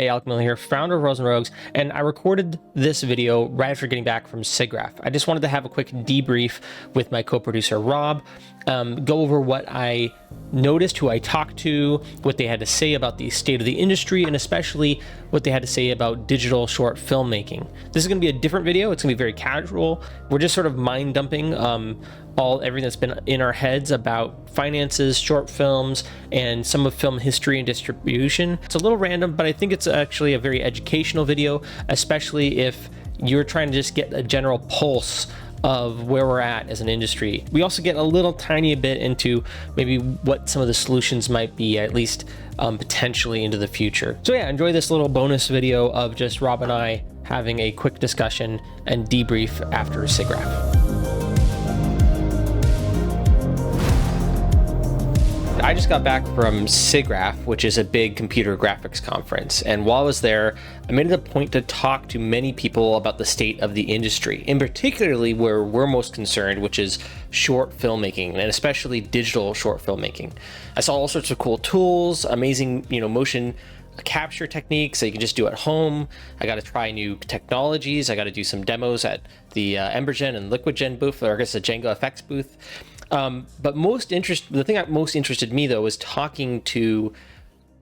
Hey, Alec Miller here, founder of Rosen Rogues, and I recorded this video right after getting back from SIGGRAPH. I just wanted to have a quick debrief with my co-producer Rob, go over what I noticed, who I talked to, what they had to say about the state of the industry, and especially what they had to say about digital short filmmaking. This is going to be a different video. It's going to be very casual. We're just sort of mind dumping everything that's been in our heads about finances, short films, and some of film history and distribution. It's a little random, but I think it's actually a very educational video, especially if you're trying to just get a general pulse of where we're at as an industry. We also get a little tiny bit into maybe what some of the solutions might be, at least potentially into the future. So yeah, enjoy this little bonus video of just Rob and I having a quick discussion and debrief after SIGGRAPH. I just got back from SIGGRAPH, which is a big computer graphics conference. And while I was there, I made it a point to talk to many people about the state of the industry, and particularly where we're most concerned, which is short filmmaking, and especially digital short filmmaking. I saw all sorts of cool tools, amazing, motion capture techniques that you can just do at home. I got to try new technologies. I got to do some demos at the Embergen and LiquidGen booth, or I guess the Django FX booth. But the thing that most interested me though was talking to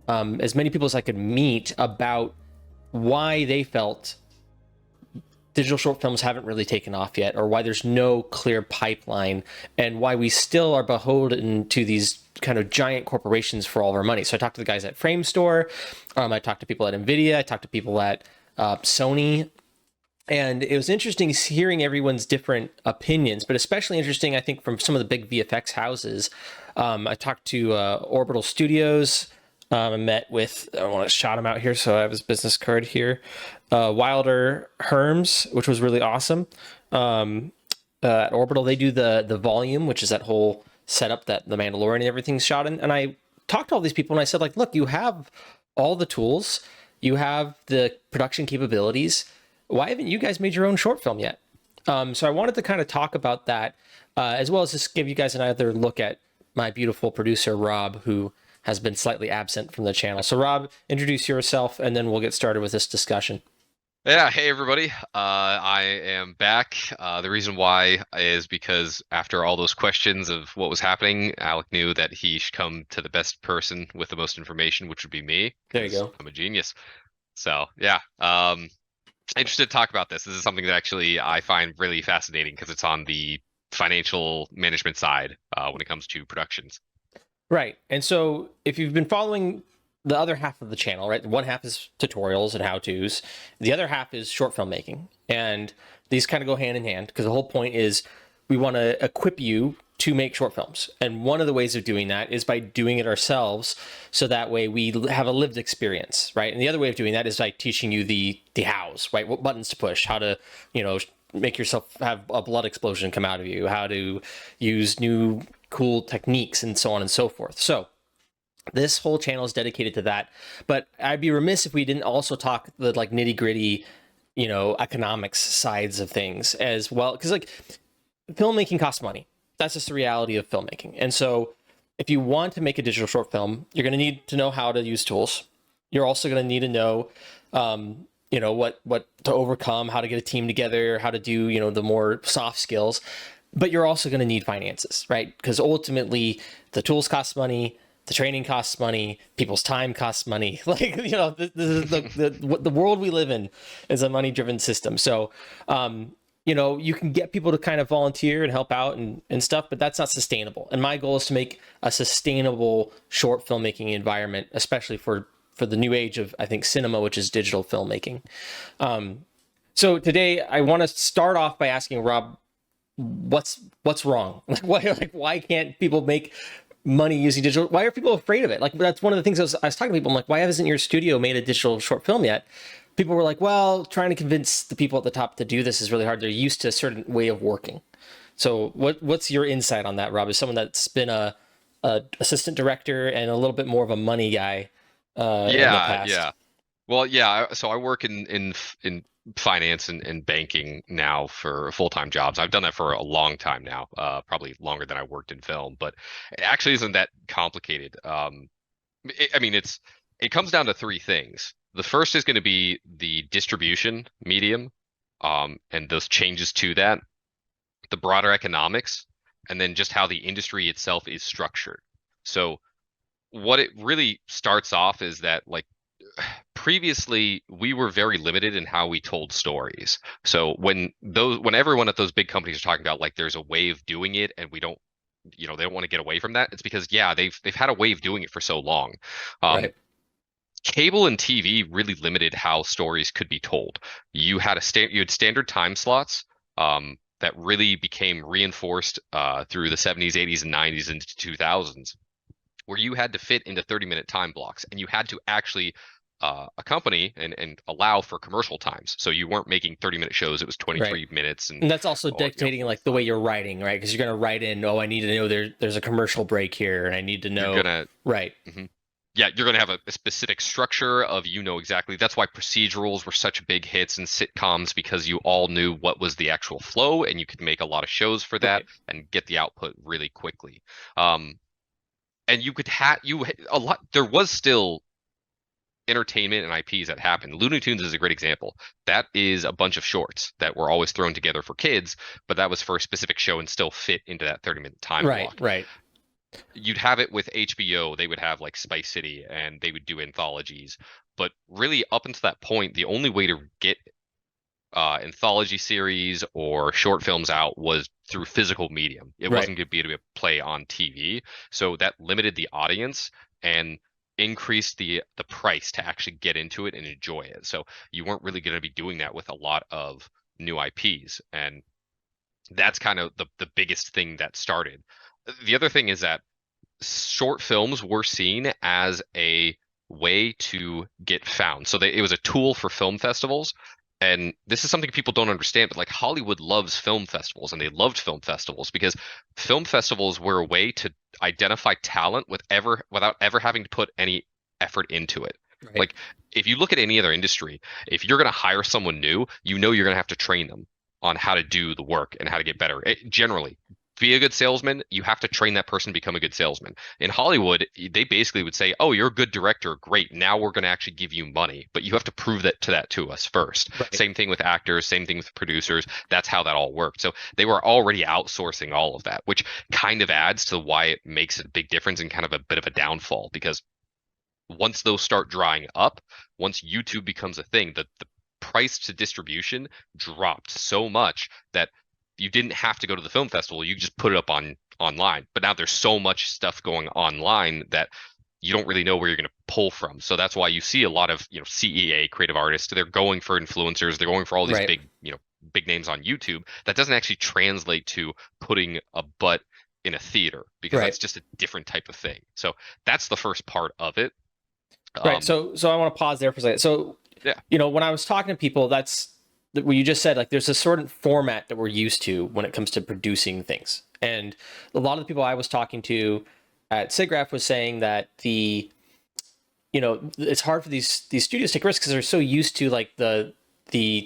as many people as I could meet about why they felt digital short films haven't really taken off yet, or why there's no clear pipeline, and why we still are beholden to these kind of giant corporations for all of our money. So I talked to the guys at Framestore, I talked to people at NVIDIA, I talked to people at Sony. And it was interesting hearing everyone's different opinions, but especially interesting, I think, from some of the big VFX houses. I talked to Orbital Studios. I met with, I want to shout him out here, so I have his business card here. Wilder Herms, which was really awesome. At Orbital, they do the volume, which is that whole setup that the Mandalorian and everything's shot in. And I talked to all these people and I said, like, look, you have all the tools, you have the production capabilities. Why haven't you guys made your own short film yet? So I wanted to kind of talk about that, as well as just give you guys another look at my beautiful producer, Rob, who has been slightly absent from the channel. So Rob, introduce yourself, and then we'll get started with this discussion. Yeah, hey everybody. I am back. The reason why is because after all those questions of what was happening, Alec knew that he should come to the best person with the most information, which would be me. There you go. I'm a genius. So yeah, interested to talk about this. This is something that actually I find really fascinating because it's on the financial management side when it comes to productions. Right. And so if you've been following the other half of the channel, right? One half is tutorials and how-tos. The other half is short filmmaking. And these kind of go hand in hand because the whole point is we want to equip you to make short films. And one of the ways of doing that is by doing it ourselves. So that way we have a lived experience, right? And the other way of doing that is by teaching you the hows, right? What buttons to push, how to, make yourself have a blood explosion come out of you, how to use new cool techniques and so on and so forth. So this whole channel is dedicated to that, but I'd be remiss if we didn't also talk the like nitty gritty, economics sides of things as well. Cause like filmmaking costs money. That's just the reality of filmmaking. And so if you want to make a digital short film, you're going to need to know how to use tools. You're also going to need to know, what to overcome, how to get a team together, how to do, the more soft skills, but you're also going to need finances, right? Because ultimately the tools cost money, the training costs money, people's time costs money. Like, the world we live in is a money-driven system. So, you can get people to kind of volunteer and help out and stuff, but that's not sustainable. And my goal is to make a sustainable short filmmaking environment, especially for the new age of, I think, cinema, which is digital filmmaking. So today I want to start off by asking Rob, what's wrong? Why can't people make money using digital? Why are people afraid of it? Like, that's one of the things I was talking to people. I'm like, why hasn't your studio made a digital short film yet? People were like, well, trying to convince the people at the top to do this is really hard. They're used to a certain way of working. So what's your insight on that, Rob? As someone that's been a assistant director and a little bit more of a money guy in the past. Yeah. Well, yeah. So I work in finance and banking now for full-time jobs. I've done that for a long time now, probably longer than I worked in film, but it actually isn't that complicated. It comes down to three things. The first is going to be the distribution medium, and those changes to that, the broader economics, and then just how the industry itself is structured. So what it really starts off is that, like, previously we were very limited in how we told stories. So when everyone at those big companies are talking about like there's a way of doing it and we don't, they don't want to get away from that, it's because yeah, they've had a way of doing it for so long. Um, Right. Cable and TV really limited how stories could be told. You had standard time slots, that really became reinforced through the 70s, 80s, and 90s into 2000s, where you had to fit into 30-minute time blocks, and you had to actually accompany and allow for commercial times. So you weren't making 30-minute shows; it was Right. 23 minutes, and And that's also or dictating like the way you're writing, right? Because you're going to write in, oh, I need to know there's a commercial break here, and I need to you're know, gonna right? mhm. Yeah, you're gonna have a specific structure of exactly. That's why procedurals were such big hits in sitcoms, because you all knew what was the actual flow, and you could make a lot of shows for that Right. and get the output really quickly. And you could have you a lot. There was still entertainment and IPs that happened. Looney Tunes is a great example. That is a bunch of shorts that were always thrown together for kids, but that was for a specific show and still fit into that 30-minute time Right. block. Right. You'd have it with HBO. They would have like Spice City and they would do anthologies. But really, up until that point, the only way to get anthology series or short films out was through physical medium. It Right. wasn't going to be able to play on TV. So that limited the audience and increased the price to actually get into it and enjoy it. So you weren't really going to be doing that with a lot of new IPs. And that's kind of the biggest thing that started. The other thing is that short films were seen as a way to get found. So it was a tool for film festivals. And this is something people don't understand, but like Hollywood loves film festivals, and they loved film festivals because film festivals were a way to identify talent without ever having to put any effort into it. Right. Like if you look at any other industry, if you're going to hire someone new, you're going to have to train them on how to do the work and how to get better. Generally, be a good salesman, you have to train that person to become a good salesman. In Hollywood, they basically would say, "Oh, you're a good director, great. Now we're going to actually give you money, but you have to prove that to us first." Right. Same thing with actors, same thing with producers. That's how that all worked. So they were already outsourcing all of that, which kind of adds to why it makes a big difference and kind of a bit of a downfall, because once those start drying up, once YouTube becomes a thing, the price to distribution dropped so much that you didn't have to go to the film festival. You just put it up online. But now there's so much stuff going online that you don't really know where you're going to pull from. So that's why you see a lot of, CEA creative artists. They're going for influencers. They're going for all these Right. big names on YouTube. That doesn't actually translate to putting a butt in a theater, because Right. that's just a different type of thing. So that's the first part of it. Right. So I want to pause there for a second. So, Yeah. when I was talking to people, that's what you just said. Like, there's a certain format that we're used to when it comes to producing things, and a lot of the people I was talking to at SIGGRAPH was saying that it's hard for these studios to take risks because they're so used to like the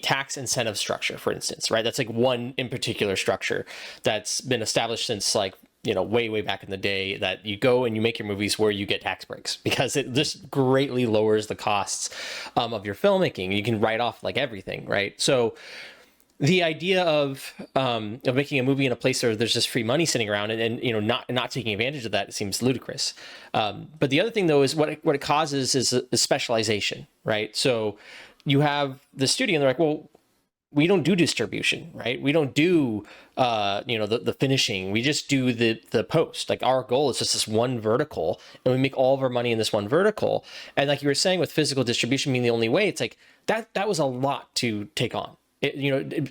tax incentive structure, for instance, right? That's like one in particular structure that's been established since like way back in the day, that you go and you make your movies where you get tax breaks because it just greatly lowers the costs of your filmmaking. You can write off like everything, right? So the idea of making a movie in a place where there's just free money sitting around and not taking advantage of that seems ludicrous. But the other thing though is what it causes is a specialization, right? So you have the studio and they're like, well, we don't do distribution, right? We don't do the finishing. We just do the post. Like, our goal is just this one vertical, and we make all of our money in this one vertical. And like you were saying, with physical distribution being the only way, it's like that was a lot to take on.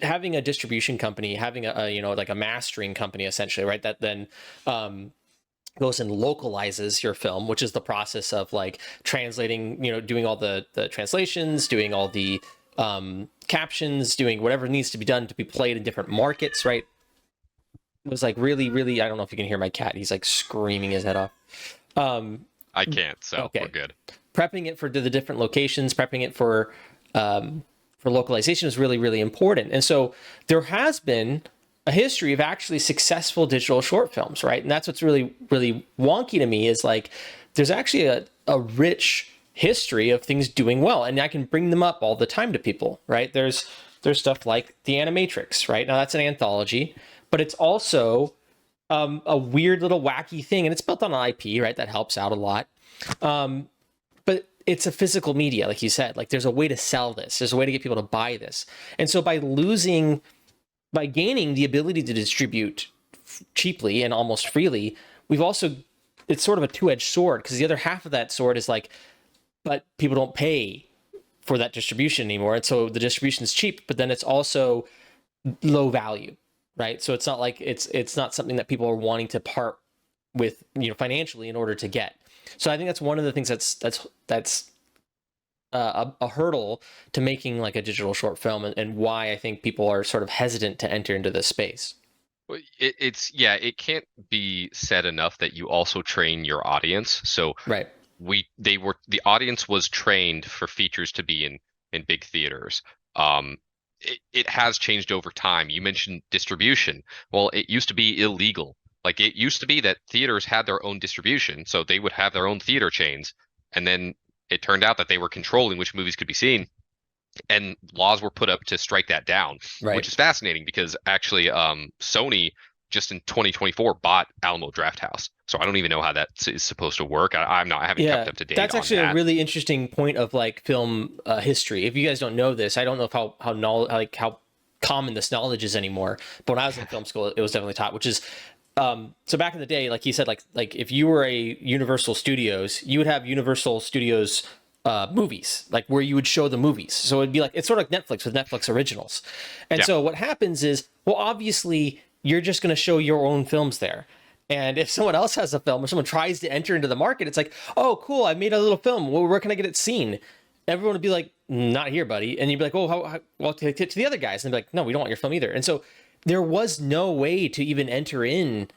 Having a distribution company, having like a mastering company essentially, right? That then goes and localizes your film, which is the process of like translating, doing all the translations, doing all the captions, doing whatever needs to be done to be played in different markets, right? It was like really, really, I don't know if you can hear my cat. He's like screaming his head off. I can't, so Okay. we're good. Prepping it for the different locations, prepping it for localization is really, really important. And so there has been a history of actually successful digital short films, right? And that's what's really, really wonky to me is like there's actually a rich history of things doing well, and I can bring them up all the time to people, right? There's stuff like The Animatrix, right? Now that's an anthology, but it's also a weird little wacky thing, and it's built on an IP, right? That helps out a lot. But it's a physical media, like you said. Like there's a way to sell this. There's a way to get people to buy this. And so by gaining the ability to distribute cheaply and almost freely, it's sort of a two-edged sword, because the other half of that sword is like, but people don't pay for that distribution anymore. And so the distribution is cheap, but then it's also low value, right? So it's not like it's not something that people are wanting to part with, financially in order to get. So I think that's one of the things that's a hurdle to making like a digital short film, and why I think people are sort of hesitant to enter into this space. Well, it can't be said enough that you also train your audience. So Right. the audience was trained for features to be in big theaters. It has changed over time. You mentioned distribution. Well, it used to be illegal. Like it used to be that theaters had their own distribution, so they would have their own theater chains, and then it turned out that they were controlling which movies could be seen, and laws were put up to strike that down, Right. which is fascinating because actually Sony just in 2024 bought Alamo Drafthouse. So I don't even know how that is supposed to work. I haven't kept up to date. That's actually on that. a really interesting point of like film history. If you guys don't know this, I don't know how common this knowledge is anymore. But when I was in film school, it was definitely taught, which is so back in the day, like you said, like if you were a Universal Studios, you would have Universal Studios movies, like where you would show the movies. So it'd be like, it's sort of like Netflix with Netflix originals. And so what happens is, well, obviously you're just going to show your own films there. And if someone else has a film or someone tries to enter into the market, it's like, oh, cool, I made a little film. Well, where can I get it seen? Everyone would be like, not here, buddy. And you'd be like, oh, well, take it to the other guys. And they'd be like, no, we don't want your film either. And so there was no way to even enter in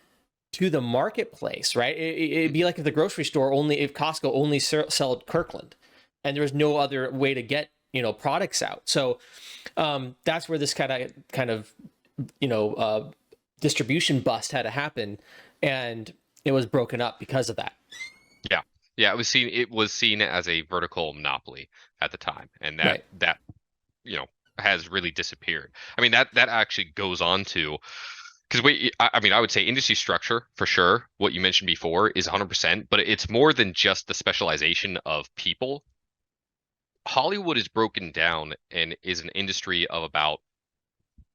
to the marketplace, right? It'd be like if the grocery store if Costco only sold Kirkland, and there was no other way to get, products out. So that's where this kind of distribution bust had to happen, and it was broken up because of that. Yeah, it was seen as a vertical monopoly at the time, and that has really disappeared. I mean, that actually goes on to, because I would say industry structure for sure. What you mentioned before is 100%, but it's more than just the specialization of people. Hollywood is broken down and is an industry of about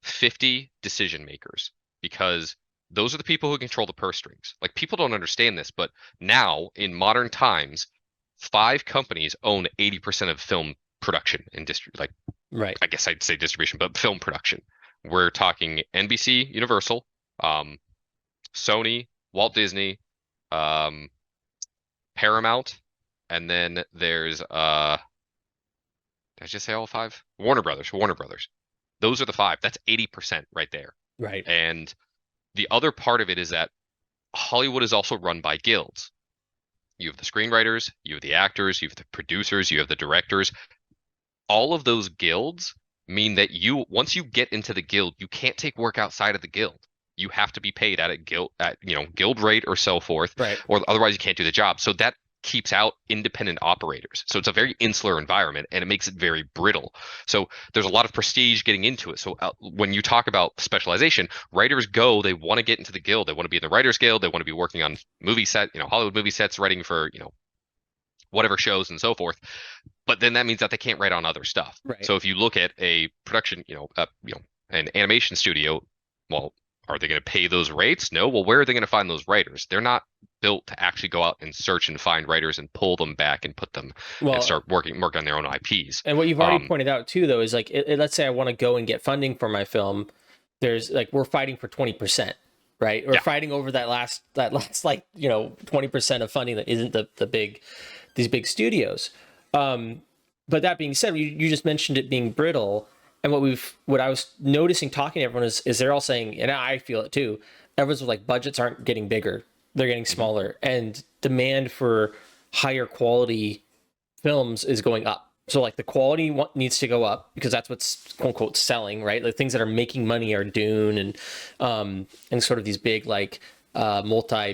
50 decision makers, because those are the people who control the purse strings. Like, people don't understand this, but now in modern times, 5 companies own 80% of film production and Right. I guess I'd say distribution, but film production. We're talking NBC, Universal, Sony, Walt Disney, Paramount, and then there's did I just say all 5? Warner Brothers. Those are the 5. That's 80% right there. Right. And the other part of it is that Hollywood is also run by guilds. You have the screenwriters, you have the actors, you have the producers, you have the directors. All of those guilds mean that once you get into the guild, you can't take work outside of the guild. You have to be paid at a guild rate or so forth, right, or otherwise you can't do the job. So that keeps out independent operators. So it's a very insular environment, and it makes it very brittle. So there's a lot of prestige getting into it. So when you talk about specialization, writers they want to get into the guild. They want to be in the Writers Guild. They want to be working on Hollywood movie sets, writing for, whatever shows and so forth. But then that means that they can't write on other stuff. Right. So if you look at a production, an animation studio, well, are they going to pay those rates? No. Well, where are they going to find those writers? They're not built to actually go out and search and find writers and pull them back and put them and start working on their own IPs. And what you've already pointed out too, though, is like, let's say I want to go and get funding for my film. There's like, we're fighting for 20%, right? We're fighting over that last 20% of funding that isn't these big studios. But that being said, you just mentioned it being brittle. And what I was noticing talking to everyone is they're all saying, and I feel it too, everyone's like, budgets aren't getting bigger, they're getting smaller, and demand for higher quality films is going up. So like the quality needs to go up, because that's what's quote unquote selling, right? The things that are making money are Dune and sort of these big like hundreds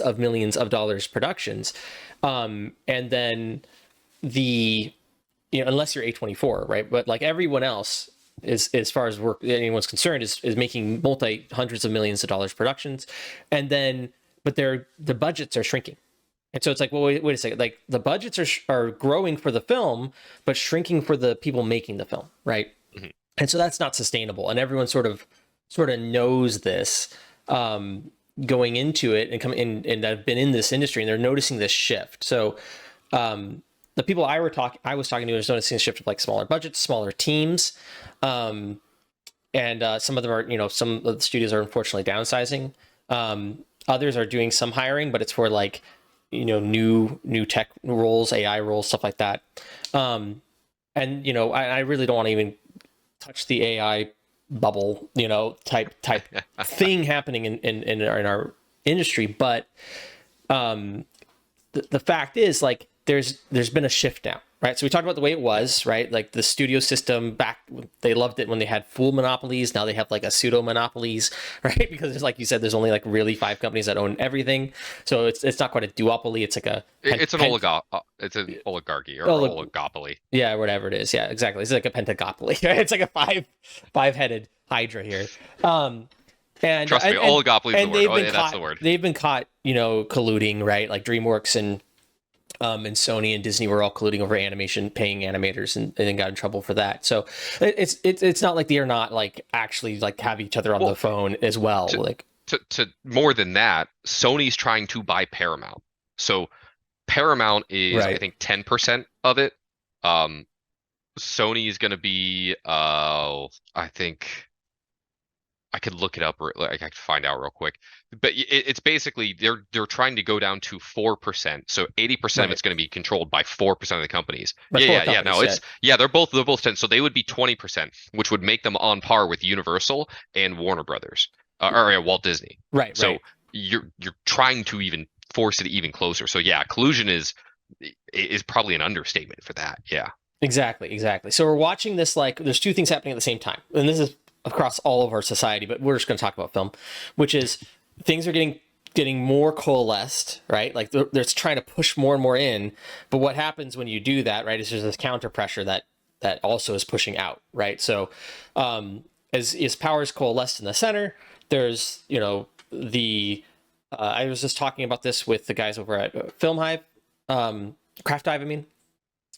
of millions of dollars productions, and then the unless you're A24, right? But like everyone else is, as far as work anyone's concerned, is making multi hundreds of millions of dollars productions, and then but the budgets are shrinking. And so it's like, well, wait a second. Like the budgets are growing for the film, but shrinking for the people making the film, right? Mm-hmm. And so that's not sustainable. And everyone sort of knows this going into it, and come in and have been in this industry, and they're noticing this shift. So the people I was talking to was noticing a shift of like smaller budgets, smaller teams, and some of them are some of the studios are unfortunately downsizing. Others are doing some hiring, but it's for like new tech roles, AI roles, stuff like that. And I really don't want to even touch the AI bubble, type thing happening in our industry. But the fact is, like, there's been a shift now, right? So we talked about the way it was, right? Like the studio system back, they loved it when they had full monopolies. Now they have like a pseudo monopolies, right? Because there's, like you said, there's only like really 5 companies that own everything. So it's not quite a duopoly. It's like it's an oligarchy or oligopoly. Yeah, whatever it is. Yeah, exactly. It's like a pentagopoly. Right? It's like a five-headed hydra here. And trust me, oligopoly is the word. That's the word. They've been caught, colluding, right? Like DreamWorks and Sony and Disney were all colluding over animation, paying animators, and then got in trouble for that. So it's not like they're not like actually like have each other on the phone as well. To more than that, Sony's trying to buy Paramount. So Paramount is, right, I think 10% of it. Sony is going to be, I think I could look it up, or like I could find out real quick. But it's basically they're trying to go down to 4%. So 80% of it's going to be controlled by 4% of the companies. Yeah. No, they're both 10. So they would be 20%, which would make them on par with Universal and Warner Brothers, or Walt Disney. Right. So right. you're trying to even force it even closer. So yeah, collusion is probably an understatement for that. Yeah. Exactly. So we're watching this, like, there's 2 things happening at the same time, and this is across all of our society, but we're just going to talk about film, which is things are getting more coalesced, right? Like they're trying to push more and more in, but what happens when you do that, right, is there's this counter pressure that also is pushing out, right? So as power is coalesced in the center, there's I was just talking about this with the guys over at Film Hive, Craft Dive, I mean,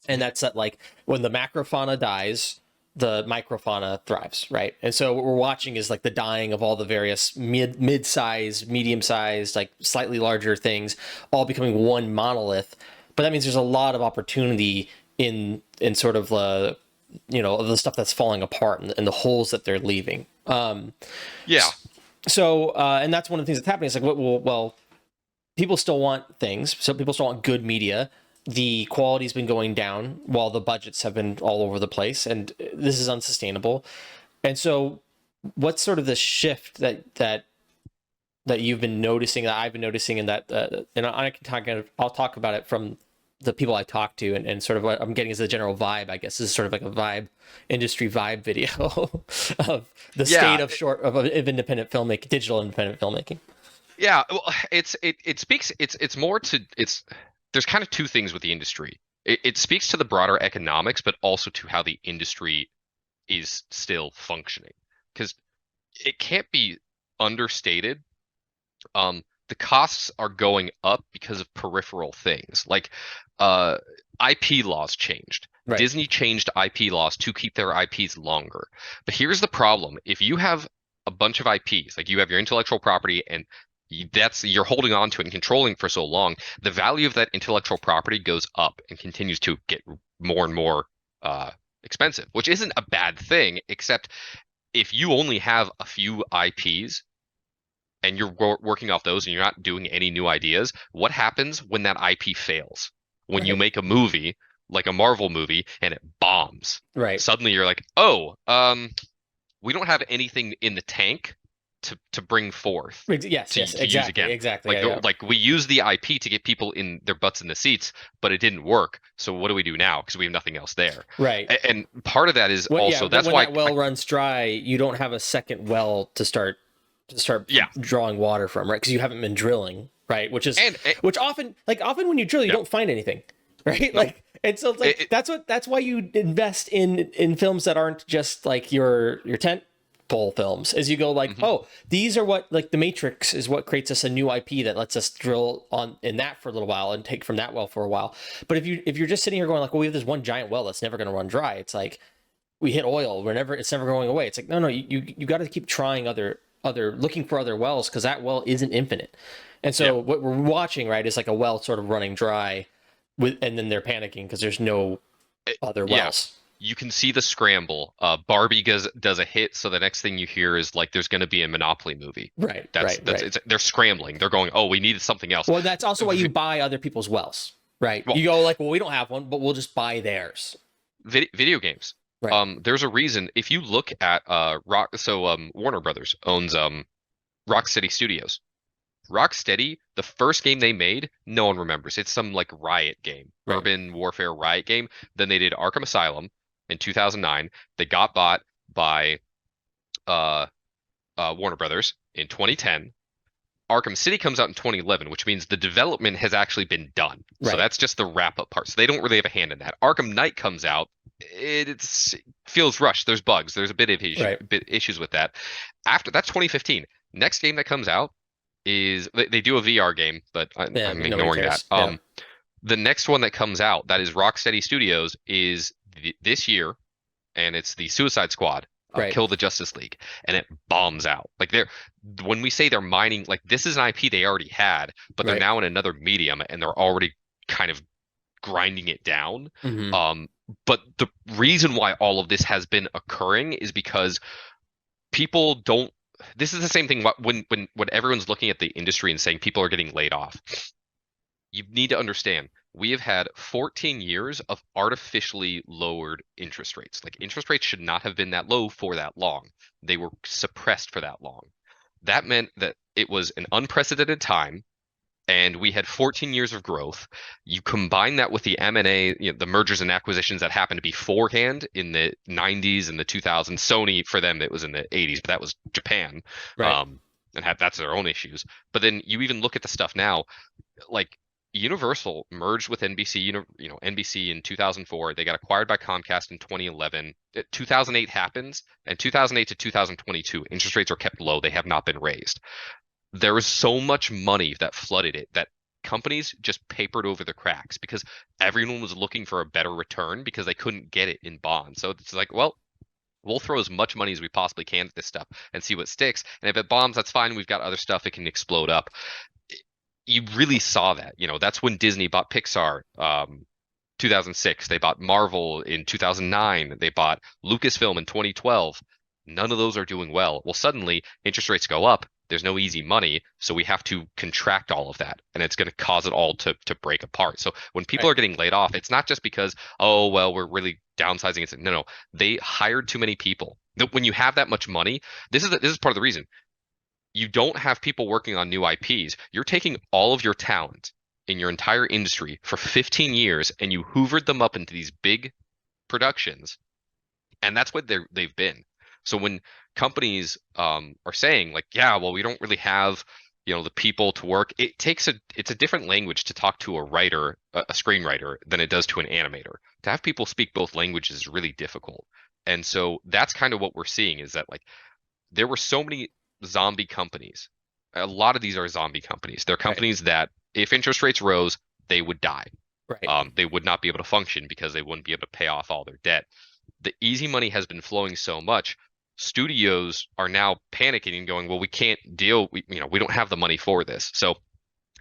and that's that, like, when the macrofauna dies, the microfauna thrives, right? And so what we're watching is like the dying of all the various mid-sized, medium-sized, like slightly larger things, all becoming one monolith. But that means there's a lot of opportunity in sort of the stuff that's falling apart and the holes that they're leaving. Yeah. So and that's one of the things that's happening. It's like, well, people still want things. So people still want good media. The quality's been going down while the budgets have been all over the place, and this is unsustainable. And so what's sort of the shift that you've been noticing, that I've been noticing, and that and I'll talk about it from the people I talk to, and sort of what I'm getting is a general vibe, I guess. This is sort of like a industry vibe video of the state of independent filmmaking, digital independent filmmaking. Yeah, well, it speaks, it's more to, there's kind of 2 things with the industry. It speaks to the broader economics, but also to how the industry is still functioning. Because it can't be understated. The costs are going up because of peripheral things. Like IP laws changed. Right. Disney changed IP laws to keep their IPs longer. But here's the problem. If you have a bunch of IPs, like you have your intellectual property, and you're holding on to it and controlling for so long, the value of that intellectual property goes up and continues to get more and more expensive, which isn't a bad thing, except if you only have a few IPs and you're working off those and you're not doing any new ideas, what happens when that IP fails? When you make a movie, like a Marvel movie, and it bombs, right? Suddenly you're like, we don't have anything in the tank to bring forth. Yes, exactly, use again. Exactly. Like we use the IP to get people in their butts in the seats, but it didn't work. So what do we do now? Because we have nothing else there. Right. And part of that is that's when why that well runs dry, you don't have a second well to start to start Yeah, drawing water from, right? Because you haven't been drilling, right? and Which often when you drill, you yeah, don't find anything, right? no, Like, and so it's like that's why you invest in films that aren't just like your tent pole films. As you go like, mhm. oh, these are what, like, the Matrix is what creates us a new IP that lets us drill on in that for a little while and take from that well for a while. But if you're just sitting here going like, well, we have this one giant well that's never going to run dry, it's like we hit oil, it's never going away. It's like, no, you got to keep trying other looking for other wells, because that well isn't infinite. And Yeah, so what we're watching, right, is like a well sort of running dry with, and then they're panicking because there's no other yeah. wells. You can see the scramble. Barbie does a hit, so the next thing you hear is like there's going to be a Monopoly movie. Right, That's right, that's right. it's they're scrambling. They're going, oh, we needed something else. Well, that's also why you V- buy other people's wells, right? well, You go like, well, we don't have one, but we'll just buy theirs. video games. Right, There's a reason. If you look at Warner Brothers owns Rocksteady Studios. Rocksteady, the first game they made, no one remembers. It's some like Riot game, right, urban warfare Riot game. Then they did Arkham Asylum in 2009. They got bought by uh, Warner Brothers in 2010. Arkham City comes out in 2011, which means the development has actually been done. So right, that's just the wrap up part. So they don't really have a hand in that. Arkham Knight comes out. It feels rushed. There's bugs. There's a right. bit issues with that. After that's 2015. Next game that comes out is they do a VR game, but Yeah, I'm nobody ignoring that. cares. Yeah, The next one that comes out that is Rocksteady Studios is this year, and it's the Suicide Squad, right, Kill the Justice League, and it bombs out. Like when we say they're mining, like this is an IP they already had, but they're right. now in another medium, and they're already kind of grinding it down. Mm-hmm. Um, but the reason why all of this has been occurring is because people don't. This is the same thing when everyone's looking at the industry and saying people are getting laid off. You need to understand we have had 14 years of artificially lowered interest rates. Like interest rates should not have been that low for that long. They were suppressed for that long. That meant that it was an unprecedented time and we had 14 years of growth. You combine that with the M&A, the mergers and acquisitions that happened beforehand in the 90s and the 2000s. Sony, for them, it was in the 80s, but that was Japan. Right, Um, that's their own issues. But then you even look at the stuff now, like Universal merged with NBC, NBC in 2004. They got acquired by Comcast in 2011. 2008 happens, and 2008 to 2022, interest rates are kept low. They have not been raised. There was so much money that flooded it that companies just papered over the cracks because everyone was looking for a better return because they couldn't get it in bonds. So it's like, well, we'll throw as much money as we possibly can at this stuff and see what sticks. And if it bombs, that's fine. We've got other stuff that can explode up. You really saw that. That's when Disney bought Pixar, 2006. They bought Marvel in 2009. They bought Lucasfilm in 2012. None of those are doing well. Well, suddenly interest rates go up. There's no easy money, so we have to contract all of that, and it's going to cause it all to break apart. So when people right, are getting laid off, it's not just because, oh well, we're really downsizing. It's no, no, they hired too many people. When you have that much money, this is part of the reason you don't have people working on new IPs. You're taking all of your talent in your entire industry for 15 years and you hoovered them up into these big productions. And that's what they've been. So when companies are saying like, yeah, well, we don't really have, the people to work, it's a different language to talk to a writer, a screenwriter, than it does to an animator. To have people speak both languages is really difficult. And so that's kind of what we're seeing is that like there were so many zombie companies. A lot of these are zombie companies. They're right, companies that if interest rates rose, they would die. right, They would not be able to function because they wouldn't be able to pay off all their debt. The easy money has been flowing so much. Studios are now panicking and going, well, we can't deal. We don't have the money for this. So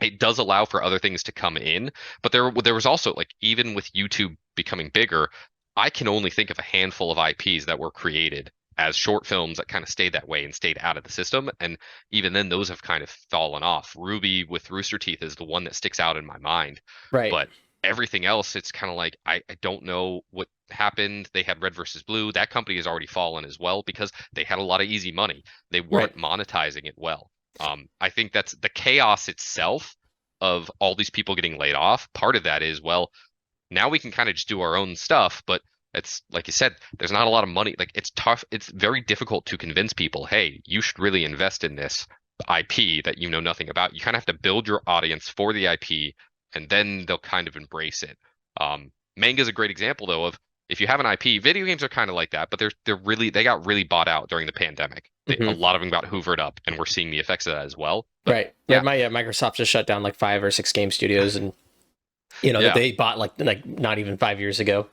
it does allow for other things to come in. But there was also like even with YouTube becoming bigger, I can only think of a handful of IPs that were created as short films that kind of stayed that way and stayed out of the system. And even then, those have kind of fallen off. Ruby with Rooster Teeth is the one that sticks out in my mind. right, But everything else, it's kind of like I don't know what happened. They had Red versus Blue. That company has already fallen as well because they had a lot of easy money. They right. weren't monetizing it well. I think that's the chaos itself of all these people getting laid off. Part of that is, well, now we can kind of just do our own stuff, but It's like you said, there's not a lot of money. Like it's tough. It's very difficult to convince people, hey, you should really invest in this IP that you know nothing about. You kind of have to build your audience for the IP, and then they'll kind of embrace it. Manga is a great example though of if you have an IP, video games are kind of like that, but they got really bought out during the pandemic. A Hmm. lot of them got hoovered up, and we're seeing the effects of that as well. But Right. yeah, Microsoft just shut down like 5 or 6 game studios, and that yeah, they bought like not even 5 years ago.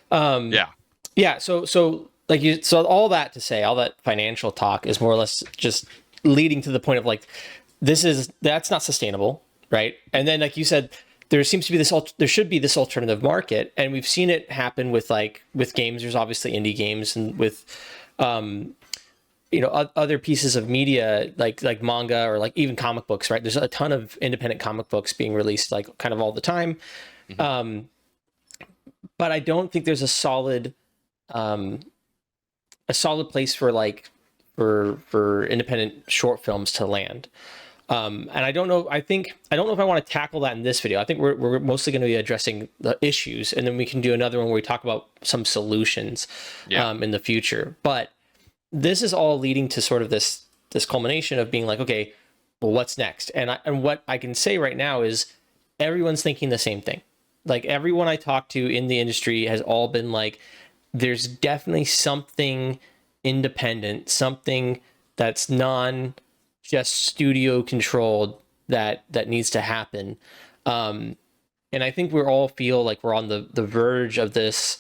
Um, yeah, yeah. So all that to say, all that financial talk is more or less just leading to the point of like, that's not sustainable, right? And then, like you said, there seems to be there should be this alternative market, and we've seen it happen with games. There's obviously indie games, and with other pieces of media like manga or like even comic books, right? There's a ton of independent comic books being released like kind of all the time. hmm But I don't think there's um, a solid place for like for independent short films to land. And I don't know. I don't know if I want to tackle that in this video. I think we're mostly going to be addressing the issues, and then we can do another one where we talk about some solutions yeah, in the future. But this is all leading to sort of this culmination of being like, okay, well, what's next? And what I can say right now is everyone's thinking the same thing. Like everyone I talk to in the industry has all been like, there's definitely something independent, something that's non just studio controlled that needs to happen. And I think we all feel like we're on the verge of this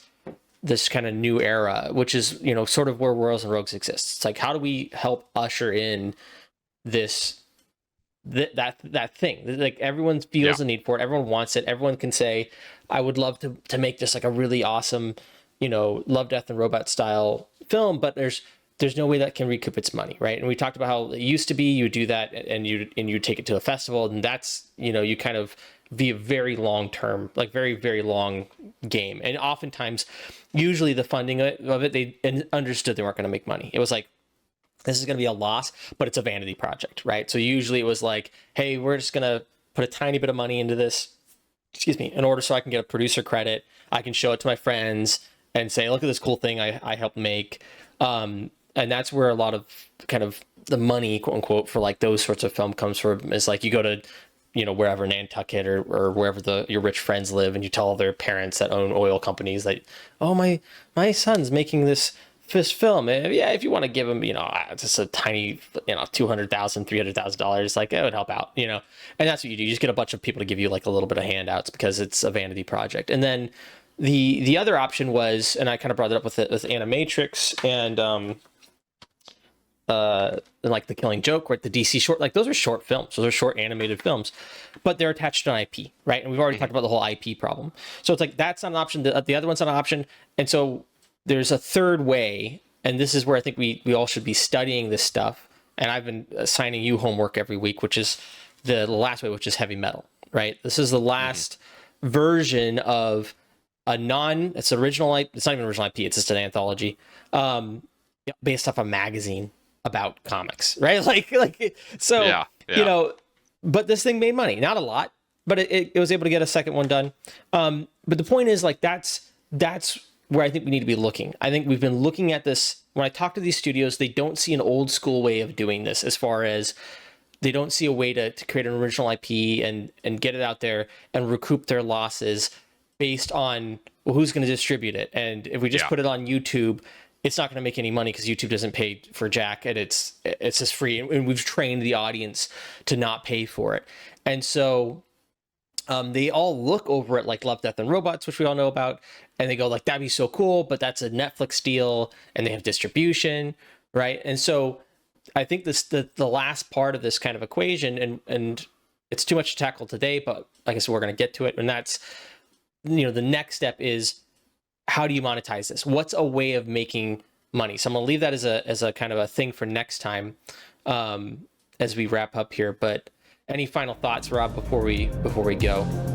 kind of new era, which is sort of where Royals and Rogues exists. It's like, how do we help usher in this that thing? Like everyone yeah, feels the need for it, everyone wants it, everyone can say, I would love to make this like a really awesome love, death and robot style film, but there's no way that can recoup its money, right? And we talked about how it used to be you do that and you take it to a festival, and that's you kind of be a very long term, like very very long game. And oftentimes, usually the funding of it, they understood they weren't going to make money. It was like, this is going to be a loss, but it's a vanity project, right? So usually it was like, hey, we're just going to put a tiny bit of money into this, excuse me, in order so I can get a producer credit. I can show it to my friends and say, look at this cool thing I helped make. And that's where a lot of kind of the money, quote unquote, for like those sorts of film comes from, is like you go to, wherever, Nantucket or wherever your rich friends live, and you tell their parents that own oil companies that, oh, my son's making this film. Yeah, if you want to give him, just a tiny, $200,000, $300,000, like it would help out, and that's what you do. You just get a bunch of people to give you like a little bit of handouts because it's a vanity project. And then the other option was, and I kind of brought it up with Animatrix and like The Killing Joke, right? The DC short, like those are short films. Those are short animated films, but they're attached to an IP, right? And we've already talked about the whole IP problem. So it's like, that's not an option. The other one's not an option. And so there's a third way. And this is where I think we all should be studying this stuff. And I've been assigning you homework every week, which is the last way, which is heavy metal, right? This is the last version of it's original IP. It's not even original IP. It's just an anthology, based off a magazine about comics, right? So, yeah, yeah. but this thing made money, not a lot, but it was able to get a second one done. But the point is, like, that's where I think we need to be looking. I think we've been looking at this. When I talk to these studios, they don't see an old school way of doing this, as far as they don't see a way to create an original IP and get it out there and recoup their losses based on, well, who's going to distribute it. And if we just Yeah. put it on YouTube, it's not going to make any money because YouTube doesn't pay for jack, and it's just free. And we've trained the audience to not pay for it. And so they all look over at like Love, Death, and Robots, which we all know about, and they go like, that'd be so cool, but that's a Netflix deal, and they have distribution, right? And so I think the last part of this kind of equation, and it's too much to tackle today, but like I said, we're going to get to it, and that's the next step is, how do you monetize this? What's a way of making money? So I'm gonna leave that as a kind of a thing for next time, as we wrap up here. But any final thoughts, Rob, before we go?